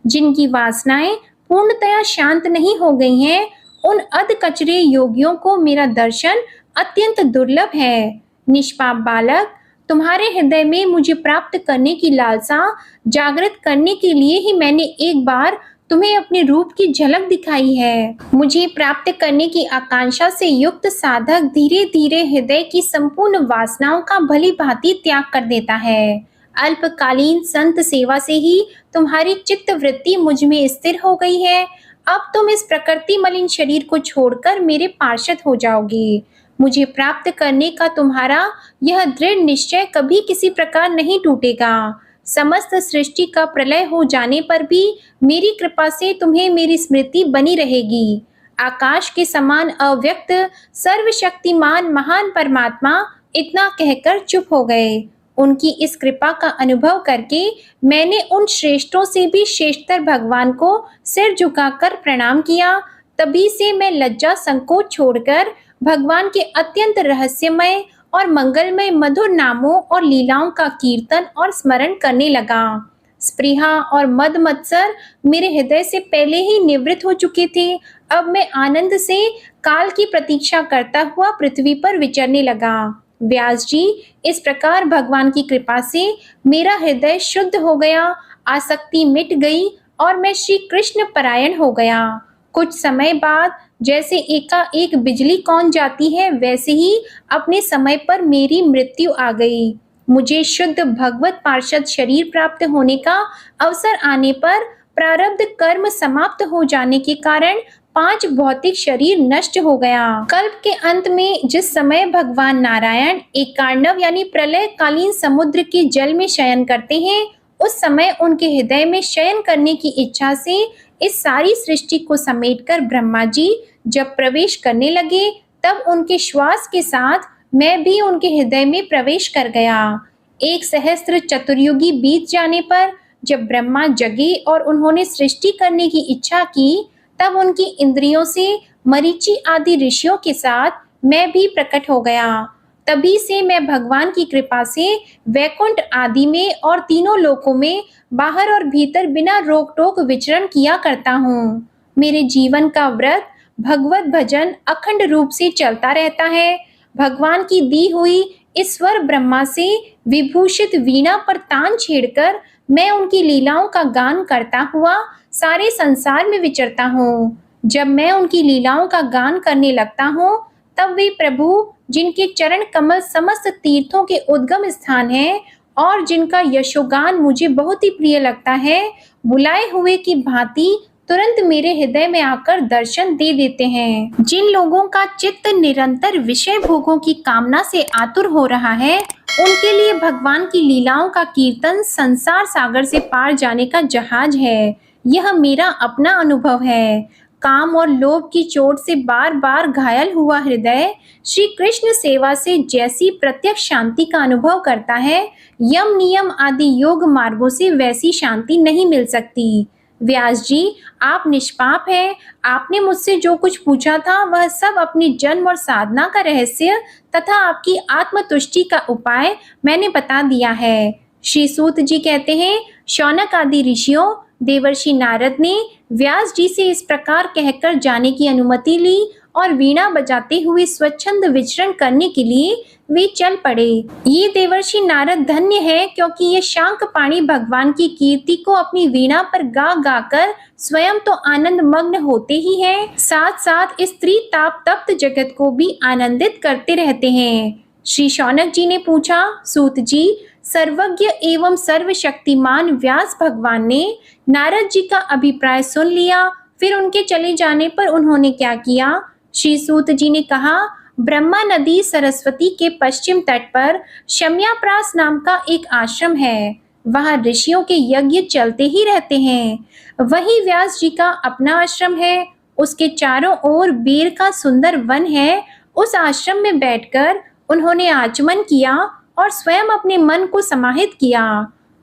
जिनकी वासनाएं पूर्णतया शांत नहीं हो गई हैं, उन अधकचरे योगियों को मेरा दर्शन अत्यंत दुर्लभ है। निष्पाप बालक, तुम्हारे हृदय में मुझे प्राप्त करने की लालसा जागृत करने के लिए ही मैंने एक बार तुम्हें अपने रूप की झलक दिखाई है। मुझे प्राप्त करने की आकांक्षा से युक्त साधक धीरे धीरे हृदय की संपूर्ण वासनाओं का भली भांति त्याग कर देता है। अल्पकालीन संत सेवा से ही तुम्हारी चित्त वृत्ति मुझ में स्थिर हो गई है। अब तुम इस प्रकृति मलिन शरीर को छोड़कर मेरे पार्षद हो जाओगे। मुझे प्राप्त करने का तुम्हारा यह दृढ़ निश्चय कभी किसी प्रकार नहीं टूटेगा। समस्त सृष्टि का प्रलय हो जाने पर भी मेरी कृपा से तुम्हें मेरी स्मृति बनी रहेगी। आकाश के समान अव्यक्त सर्वशक्तिमान महान परमात्मा इतना कहकर चुप हो गए। उनकी इस कृपा का अनुभव करके मैंने उन श्रेष्ठों से भी श्रेष्ठतर भगवान को सिर झुकाकर प्रणाम किया। तभी से मैं लज्जा संकोच छोड़कर भगवान के अत्यंत रहस्यमय और मंगलमय मधुर नामों और लीलाओं का कीर्तन और स्मरण करने लगा। स्पृहा और मद मत्सर मेरे हृदय से पहले ही निवृत्त हो चुके थे। अब मैं आनंद से काल की प्रतीक्षा करता हुआ पृथ्वी पर विचरने लगा। व्यास जी, इस प्रकार भगवान की कृपा से मेरा हृदय शुद्ध हो गया, आसक्ति मिट गई और मैं श्री कृष्ण परायण हो गया। कुछ समय बाद जैसे एकाएक बिजली कौन जाती है, वैसे ही अपने समय पर मेरी मृत्यु आ गई। मुझे शुद्ध भगवत पार्षद शरीर प्राप्त होने का अवसर आने पर प्रारब्ध कर्म समाप्त हो जाने के कारण 5 भौतिक शरीर नष्ट हो गया। कल्प के अंत में जिस समय भगवान नारायण एक कार्णव यानी प्रलय कालीन समुद्र के जल में शयन करते हैं, उस समय उनके हृदय में शयन करने की इच्छा से इस सारी सृष्टि को समेटकर ब्रह्मा जी जब प्रवेश करने लगे, तब उनके श्वास के साथ मैं भी उनके हृदय में प्रवेश कर गया। 1 सहस्त्र चतुर्युगी बीत जाने पर जब ब्रह्मा जगे और उन्होंने सृष्टि करने की इच्छा की, तब उनकी इंद्रियों से मरीचि आदि ऋषियों के साथ मैं भी प्रकट हो गया। तभी से मैं भगवान की कृपा से वैकुंठ आदि में और तीनों लोकों में बाहर और भीतर बिना रोक टोक विचरण किया करता हूँ। मेरे जीवन का व्रत भगवत भजन अखंड रूप से चलता रहता है। भगवान की दी हुई ईश्वर ब्रह्मा से विभूषित वीणा पर तान छेड़कर मैं उनकी लीलाओं का गान करता हुआ सारे संसार में विचरता हूँ। जब मैं उनकी लीलाओं का गान करने लगता हूँ, तब वे प्रभु, जिनके चरण कमल समस्त तीर्थों के उद्गम स्थान हैं और जिनका यशोगान मुझे बहुत ही प्रिय लगता है, बुलाए हुए की भांति तुरंत मेरे हृदय में आकर दर्शन दे देते हैं। जिन लोगों का चित्त निरंतर विषय भोगों की कामना से आतुर हो रहा है, उनके लिए भगवान की लीलाओं का कीर्तन संसार सागर से पार जाने का जहाज है। यह मेरा अपना अनुभव है। काम और लोभ की चोट से बार बार घायल हुआ हृदय श्री कृष्ण सेवा से जैसी प्रत्यक्ष शांति का अनुभव करता है, यम नियम आदि योग मार्गों से वैसी शांति नहीं मिल सकती। व्यास जी, आप निष्पाप हैं। आपने मुझसे जो कुछ पूछा था वह सब अपने जन्म और साधना का रहस्य तथा आपकी आत्मतुष्टि का उपाय मैंने बता दिया है। श्री सूत जी कहते हैं, शौनक आदि ऋषियों, देवर्षि नारद ने व्यास जी से इस प्रकार कहकर जाने की अनुमति ली और वीणा बजाते हुए स्वच्छंद विचरण करने के लिए वे चल पड़े। ये देवर्षि नारद धन्य है, क्योंकि ये शांकपाणी भगवान की कीर्ति को अपनी वीणा पर गा गा कर स्वयं तो आनंद मग्न होते ही हैं, साथ साथ इस त्रिताप तप्त जगत को भी आनंदित करते रहते हैं। श्री शौनक जी ने पूछा, सूत जी, सर्वज्ञ एवं सर्वशक्तिमान व्यास भगवान ने नारद जी का अभिप्राय सुन लिया, फिर उनके चले जाने पर उन्होंने क्या किया? श्री सूत जी ने कहा, ब्रह्मा नदी सरस्वती के पश्चिम तट पर शम्याप्रास नाम का एक आश्रम है। वहाँ ऋषियों के यज्ञ चलते ही रहते हैं। वही व्यास जी का अपना आश्रम है। उसके चारों ओर बेर का सुंदर वन है। उस आश्रम में बैठकर उन्होंने आचमन किया और स्वयं अपने मन को समाहित किया।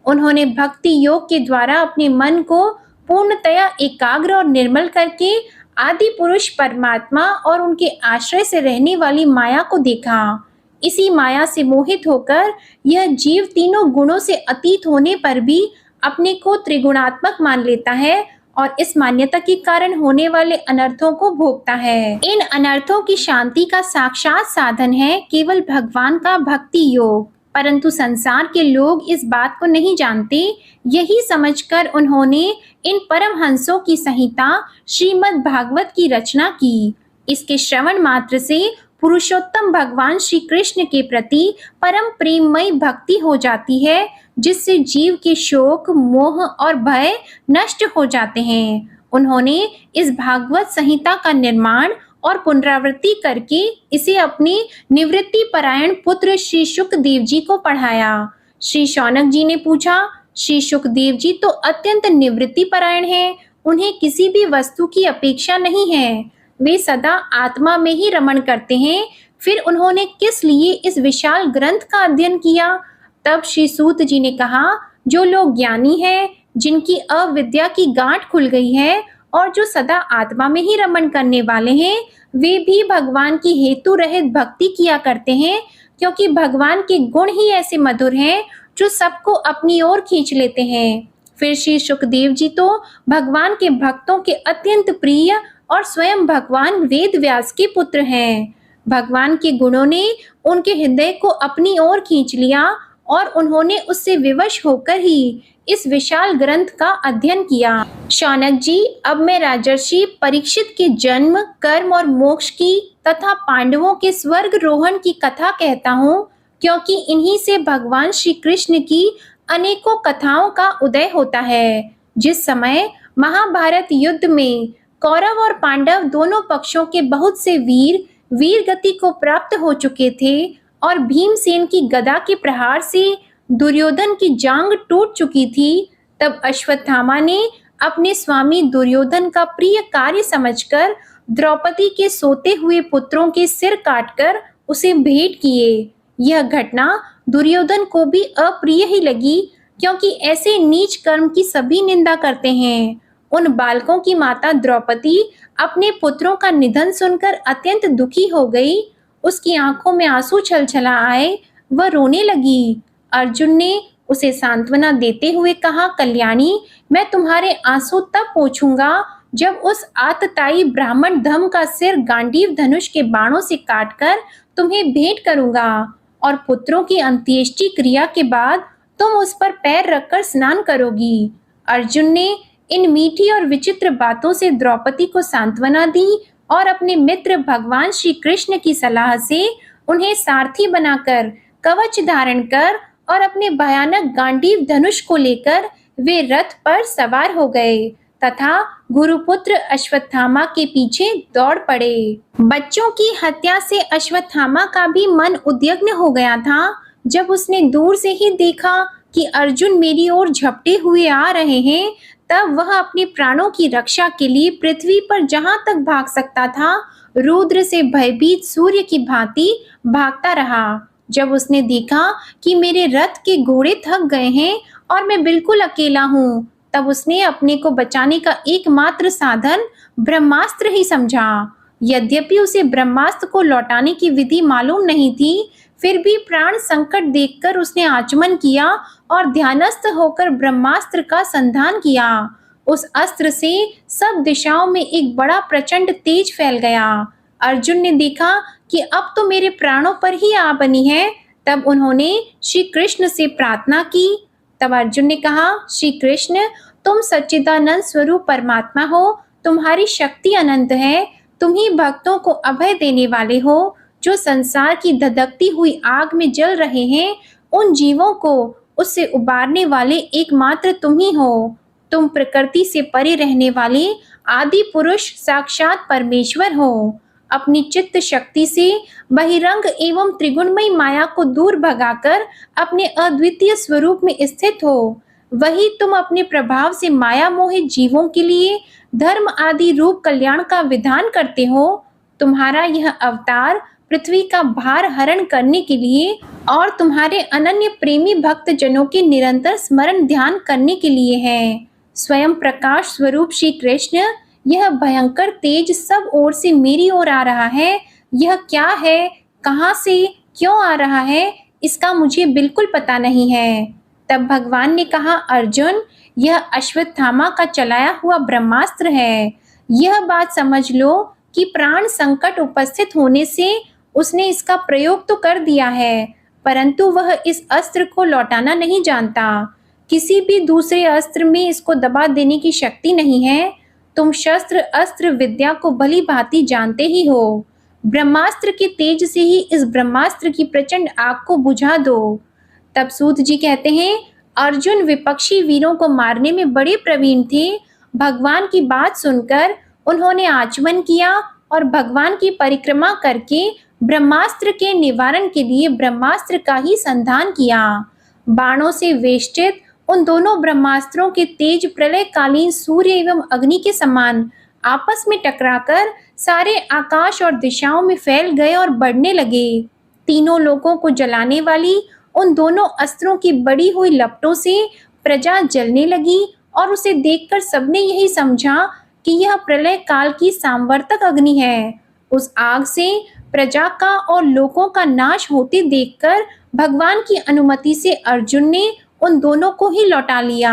उन्होंने भक्ति योग के द्वारा अपने मन को पूर्णतया एकाग्र और निर्मल करके आदि पुरुष परमात्मा और उनके आश्रय से रहने वाली माया को देखा। इसी माया से मोहित होकर यह जीव तीनों गुणों से अतीत होने पर भी अपने को त्रिगुणात्मक मान लेता है और इस मान्यता के कारण होने वाले अनर्थों को भोगता है। इन अनर्थों की शांति का साक्षात साधन है केवल भगवान का भक्ति योग, परंतु संसार के लोग इस बात को नहीं जानते। यही समझकर उन्होंने इन परमहंसों की संहिता श्रीमद् भागवत की रचना की। इसके श्रवण मात्र से पुरुषोत्तम भगवान श्री कृष्ण के प्रति परम प्रेममयी भक्ति हो जाती है, जिससे जीव के शोक, मोह और भय नष्ट हो जाते हैं। उन्होंने इस भागवत संहिता का निर्माण और पुनरावृत्ति करके इसे अपने निवृत्ति परायण पुत्र श्री शुकदेव जी को पढ़ाया। श्री शौनक जी ने पूछा, श्री शुकदेव जी तो अत्यंत निवृत्ति परायण हैं। उन्हें किसी भी वस्तु की अपेक्षा नहीं है। वे सदा आत्मा में ही रमण करते हैं। फिर उन्होंने किस लिए इस विशाल ग्रंथ का अध्ययन किया? तब श्री सूत जी ने कहा, जो लोग ज्ञानी हैं, जिनकी अविद्या की गांठ खुल गई है और जो सदा आत्मा में ही रमण करने वाले हैं, वे भी भगवान की हेतु रहित भक्ति किया करते हैं, क्योंकि भगवान के गुण ही ऐसे मधुर हैं जो सबको अपनी ओर खींच लेते हैं। फिर श्री शुकदेव जी तो भगवान के भक्तों के अत्यंत प्रिय और स्वयं भगवान वेद व्यास के पुत्र हैं। भगवान के गुणों ने उनके हृदय को अपनी ओर खींच लिया और उन्होंने उससे विवश होकर ही इस विशाल ग्रंथ का अध्ययन किया। शौनक जी, अब मैं राजर्षि परीक्षित के जन्म, कर्म और मोक्ष की तथा पांडवों के स्वर्ग रोहण की कथा कहता हूँ, क्योंकि इन्हीं से भगवान श्री कृष्ण की अनेकों कथाओं का उदय होता है। जिस समय महाभारत युद्ध में कौरव और पांडव दोनों पक्षों के बहुत से वीर गति को प्राप्त हो चुके थे और भीमसेन की गदा के प्रहार से दुर्योधन की जांघ टूट चुकी थी, तब अश्वत्थामा ने अपने स्वामी दुर्योधन का प्रिय कार्य समझकर द्रौपदी के सोते हुए पुत्रों के सिर काटकर उसे भेंट किए। यह घटना दुर्योधन को भी अप्रिय ही लगी, क्योंकि ऐसे नीच कर्म की सभी निंदा करते हैं। उन बालकों की माता द्रौपदी अपने पुत्रों का निधन सुनकर अत्यंत दुखी हो गई। उसकी आंखों में आंसू छलछला आए, वह रोने लगी। अर्जुन ने उसे सांत्वना देते हुए कहा, कल्याणी, मैं तुम्हारे आंसू तब पोंछूंगा जब उस आतताई ब्राह्मण धम का सिर गांडीव धनुष के बाणों से काटकर तुम्हें भेंट करूंगा, और पुत्रों की अंत्येष्टि क्रिया के बाद तुम उस पर पैर रखकर स्नान करोगी। अर्जुन ने इन मीठी और विचित्र बातों से द्रौपदी को सांत्वना दी और अपने मित्र भगवान श्री कृष्ण की सलाह से उन्हें सारथी बनाकर कवच धारण कर और अपने भयानक गांडीव धनुष को लेकर वे रथ पर सवार हो गए तथा गुरुपुत्र अश्वत्थामा के पीछे दौड़ पड़े। बच्चों की हत्या से अश्वत्थामा का भी मन उद्विग्न हो गया था। जब उसने दूर से ही देखा कि अर्जुन मेरी ओर झपटे हुए आ रहे हैं, तब वह अपने प्राणों की रक्षा के लिए पृथ्वी पर जहां तक भाग सकता था, रुद्र से भयभीत सूर्य की भांति भागता रहा। जब उसने देखा कि मेरे रथ के घोड़े थक गए हैं और मैं बिल्कुल अकेला हूँ, तब उसने अपने को बचाने का एकमात्र साधन ब्रह्मास्त्र ही समझा। यद्यपि उसे ब्रह्मास्त्र को लौटाने की विधि मालूम नहीं थी, फिर भी प्राण संकट देखकर उसने आचमन किया और ध्यानस्थ होकर ब्रह्मास्त्र का संधान किया। उस अस्त्र से सब दिशाओं में एक बड़ा प्रचंड तेज फैल गया। अर्जुन ने देखा कि अब तो मेरे प्राणों पर ही आ बनी है। तब उन्होंने श्री कृष्ण से प्रार्थना की। तब अर्जुन ने कहा, श्री कृष्ण, तुम सच्चिदानंद स्वरूप परमात्मा हो, तुम्हारी शक्ति अनंत है, तुम ही भक्तों को अभय देने वाले हो। जो संसार की धधकती हुई आग में जल रहे हैं, उन जीवों को उससे उबारने वाले एकमात्र तुम ही हो। तुम प्रकृति से परे रहने वाले आदि पुरुष साक्षात परमेश्वर हो। अपनी चित्त शक्ति से बहिरंग एवं त्रिगुणमयी माया को दूर भगाकर अपने अद्वितीय स्वरूप में स्थित हो। वही तुम अपने प्रभाव से माया मोहित जीवों के लिए धर्म आदि रूप कल्याण का विधान करते हो। तुम्हारा यह अवतार पृथ्वी का भार हरण करने के लिए और तुम्हारे अनन्य प्रेमी भक्त जनों के निरंतर स्मरण ध्यान करने के लिए है। स्वयं प्रकाश स्वरूप श्री कृष्ण, यह भयंकर तेज सब ओर से मेरी ओर आ रहा है। यह क्या है, कहां से, क्यों आ रहा है, इसका मुझे बिल्कुल पता नहीं है। तब भगवान ने कहा, अर्जुन, यह अश्वत्थामा का चलाया हुआ ब्रह्मास्त्र है। यह बात समझ लो कि प्राण संकट उपस्थित होने से उसने इसका प्रयोग तो कर दिया है, परंतु वह इस अस्त्र को लौटाना नहीं जानता। किसी भी दूसरे अस्त्र में इसको दबा देने की शक्ति नहीं है। तुम शस्त्र अस्त्र विद्या को भली भांति जानते ही हो। ब्रह्मास्त्र के तेज से ही इस ब्रह्मास्त्र की प्रचंड आग को बुझा दो। तब सूत जी कहते हैं, अर्जुन विपक्षी वीरों को मारने में बड़े प्रवीण थे। भगवान की बात सुनकर उन्होंने आचमन किया और भगवान की परिक्रमा करके ब्रह्मास्त्र के निवारण के लिए ब्रह्मास्त्र का ही संधान किया। बाणों से वेष्टित उन दोनों ब्रह्मास्त्रों के तेज प्रलयकालीन सूर्य एवं अग्नि के समान आपस में टकराकर सारे आकाश और दिशाओं में फैल गए और बढ़ने लगे। तीनों लोगों को जलाने वाली उन दोनों अस्त्रों की बड़ी हुई लपटों से प्रजा जलने लगी और उसे देखकर सबने यही समझा कि यह प्रलय काल की सांवर्तक अग्नि है। उस आग से प्रजा का और लोगों का नाश होते देखकर भगवान की अनुमति से अर्जुन ने उन दोनों को ही लौटा लिया।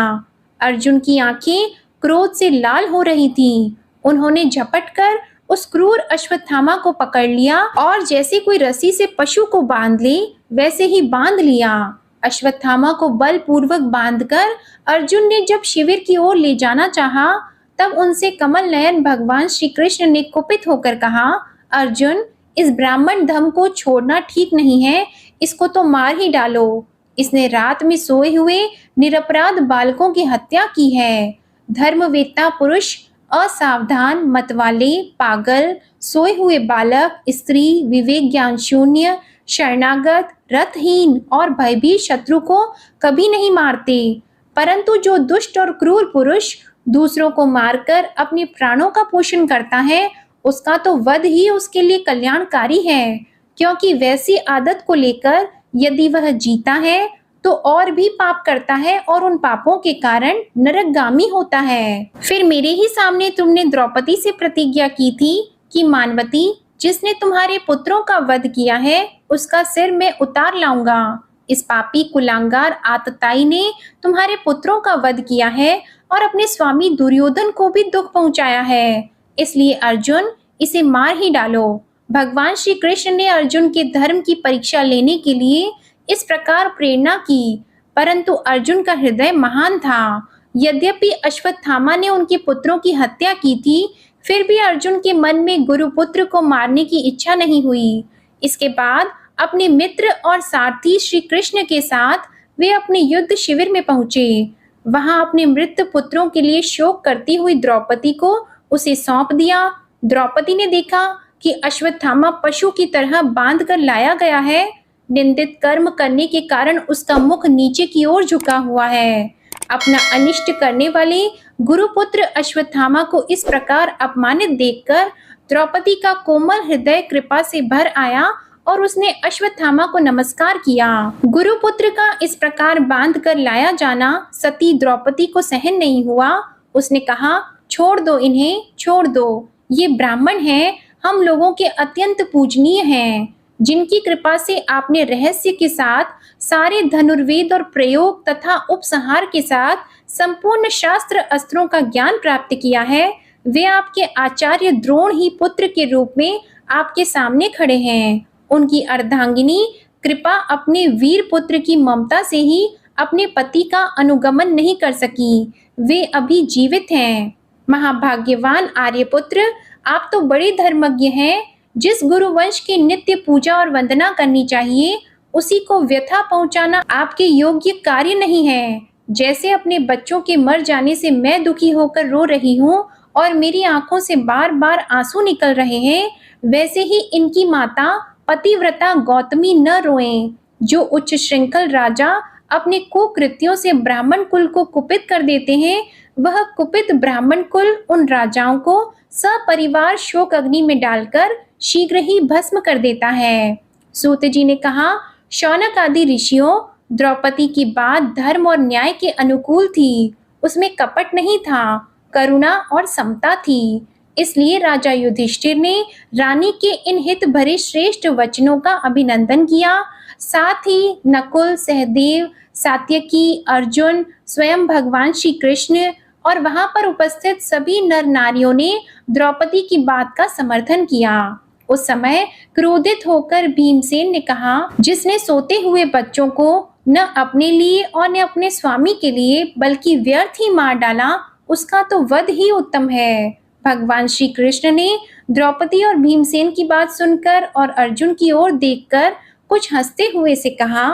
अर्जुन की आंखें क्रोध से लाल हो रही थीं। उन्होंने झपटकर उस क्रूर अश्वत्थामा को पकड़ लिया और जैसे कोई रस्सी से पशु को बांध ले, वैसे ही बांध लिया। अश्वत्थामा को बलपूर्वक बांधकर अर्जुन ने जब शिविर की ओर ले जाना चाहा, तब उनसे कमल नयन भगवान श्री कृष्ण ने कुपित होकर कहा, अर्जुन, इस ब्राह्मण धम को छोड़ना ठीक नहीं है, इसको तो मार ही डालो। इसने रात में सोए हुए निरपराध बालकों की हत्या की है। धर्मवेत्ता पुरुष असावधान, मतवाले, पागल, सोए हुए बालक, स्त्री, विवेक ज्ञान शून्य, शरणागत, रथहीन और भयभीत शत्रु को कभी नहीं मारते, परंतु जो दुष्ट और क्रूर पुरुष दूसरों को मारकर अपने प्राणों का पोषण करता है, उसका तो वध ही उसके लिए कल्याणकारी है, क्योंकि वैसी आदत को लेकर यदि वह जीता है तो और भी पाप करता है और उन पापों के कारण नरकगामी होता है। फिर मेरे ही सामने तुमने द्रौपदी से प्रतिज्ञा की थी कि मानवती, जिसने तुम्हारे पुत्रों का वध किया है, उसका सिर मैं उतार लाऊंगा। इस पापी कुलांगार आतताई ने तुम्हारे पुत्रों का वध किया है और अपने स्वामी दुर्योधन को भी दुख पहुंचाया है, इसलिए अर्जुन, इसे मार ही डालो। भगवान श्री कृष्ण ने अर्जुन के धर्म की परीक्षा लेने के लिए इस प्रकार प्रेरणा की, परंतु अर्जुन का हृदय महान था। यद्यपि अश्वत्थामा ने उनके पुत्रों की हत्या की थी, फिर भी अर्जुन के मन में गुरुपुत्र को मारने की इच्छा नहीं हुई। इसके बाद अपने मित्र और सारथी श्री कृष्ण के साथ वे अपने युद्ध शिविर में पहुंचे। वहां अपने मृत पुत्रों के लिए शोक करती हुई द्रौपदी को उसे सौंप दिया। द्रौपदी ने देखा कि अश्वत्थामा पशु की तरह बांध कर लाया गया है। निंदित कर्म करने के कारण उसका मुख नीचे की ओर झुका हुआ है। अपना अनिष्ट करने वाले गुरुपुत्र अश्वत्थामा को इस प्रकार अपमानित देखकर द्रौपदी का कोमल हृदय कृपा से भर आया और उसने अश्वत्थामा को नमस्कार किया। गुरुपुत्र का इस प्रकार बांध कर लाया जाना सती द्रौपदी को सहन नहीं हुआ। उसने कहा, छोड़ दो इन्हें, छोड़ दो। ये ब्राह्मण हैं, हम लोगों के अत्यंत पूजनीय हैं, जिनकी कृपा से आपने रहस्य के साथ सारे धनुर्वेद और प्रयोग तथा उपसंहार के साथ संपूर्ण शास्त्र अस्त्रों का ज्ञान प्राप्त किया है। वे आपके आचार्य द्रोण ही पुत्र के रूप में आपके सामने खड़े हैं। उनकी अर्धांगिनी कृपा अपने वीर पुत्र की ममता से ही अपने पति का अनुगमन नहीं कर सकी। वे अभी जीवित हैं। महाभाग्यवान आर्यपुत्र, आप तो बड़े धर्मज्ञ हैं। जिस गुरुवंश की नित्य पूजा और वंदना करनी चाहिए, उसी को व्यथा पहुंचाना आपके योग्य कार्य नहीं है। जैसे अपने बच्चों के मर जाने से मैं दुखी होकर रो रही हूँ और मेरी आंखों से बार बार आंसू निकल रहे हैं, वैसे ही इनकी माता पतिव्रता गौतमी न रोएं। जो उच्च श्रृंखल राजा अपने कुकृत्यों से ब्राह्मण कुल को कुपित कर देते हैं, वह कुपित ब्राह्मण कुल उन राजाओं को सपरिवार शोक अग्नि में डालकर शीघ्र ही भस्म कर देता है। सूत जी ने कहा, शौनक आदि ऋषियों, द्रौपदी की बात धर्म और न्याय के अनुकूल थी। उसमें कपट नहीं था, करुणा और समता थी। इसलिए राजा युधिष्ठिर ने रानी के इन हित भरे श्रेष्ठ वचनों का अभिनंदन किया। साथ ही नकुल, सहदेव, सात्यकी, अर्जुन, स्वयं भगवान श्री कृष्ण और वहां पर उपस्थित सभी नर नारियों ने द्रौपदी की बात का समर्थन किया। उस समय क्रोधित होकर भीमसेन ने कहा, जिसने सोते हुए बच्चों को न अपने लिए और न अपने स्वामी के लिए बल्कि व्यर्थ ही मार डाला, उसका तो वध ही उत्तम है। भगवान श्री कृष्ण ने द्रौपदी और भीमसेन की बात सुनकर और अर्जुन की ओर देखकर कुछ हंसते हुए से कहा।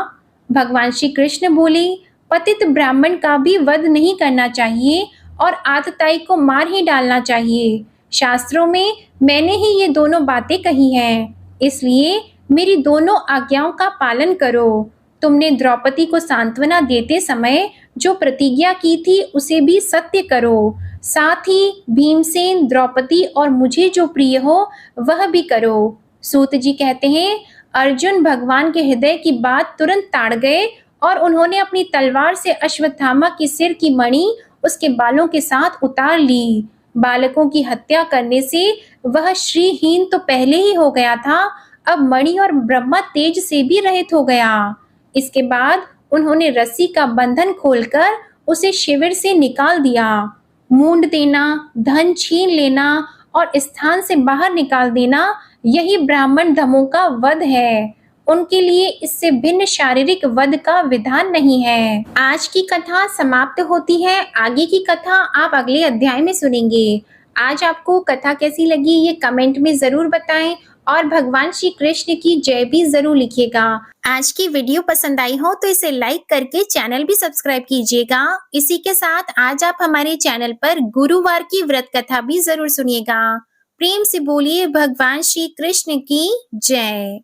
भगवान श्री कृष्ण बोले, पतित ब्राह्मण का भी वध नहीं करना चाहिए और आतताई को मार ही डालना चाहिए। शास्त्रों में मैंने ही ये दोनों बातें कही हैं, इसलिए मेरी दोनों आज्ञाओं का पालन करो। तुमने द्रौपदी को सांत्वना देते समय जो प्रतिज्ञा की थी, उसे भी सत्य करो। साथ ही भीमसेन, द्रौपदी और मुझे जो प्रिय हो वह भी करो। सूत जी कहते हैं, अर्जुन भगवान के हृदय की बात तुरंत ताड़ गए और उन्होंने अपनी तलवार से अश्वत्थामा के सिर की मणि उसके बालों के साथ उतार ली। बालकों की हत्या करने से वह श्रीहीन तो पहले ही हो गया था, अब मणि और ब्रह्मा तेज से भी रहित हो गया। इसके बाद उन्होंने रस्सी का बंधन खोलकर उसे शिविर से निकाल दिया। मूंड देना, धन छीन लेना और स्थान से बाहर निकाल देना, यही ब्राह्मण धमों का वध है। उनके लिए इससे भिन्न शारीरिक वध का विधान नहीं है। आज की कथा समाप्त होती है। आगे की कथा आप अगले अध्याय में सुनेंगे। आज आपको कथा कैसी लगी ये कमेंट में जरूर बताएं और भगवान श्री कृष्ण की जय भी जरूर लिखिएगा। आज की वीडियो पसंद आई हो तो इसे लाइक करके चैनल भी सब्सक्राइब कीजिएगा। इसी के साथ आज आप हमारे चैनल पर गुरुवार की व्रत कथा भी जरूर सुनिएगा। प्रेम से बोलिए भगवान श्री कृष्ण की जय।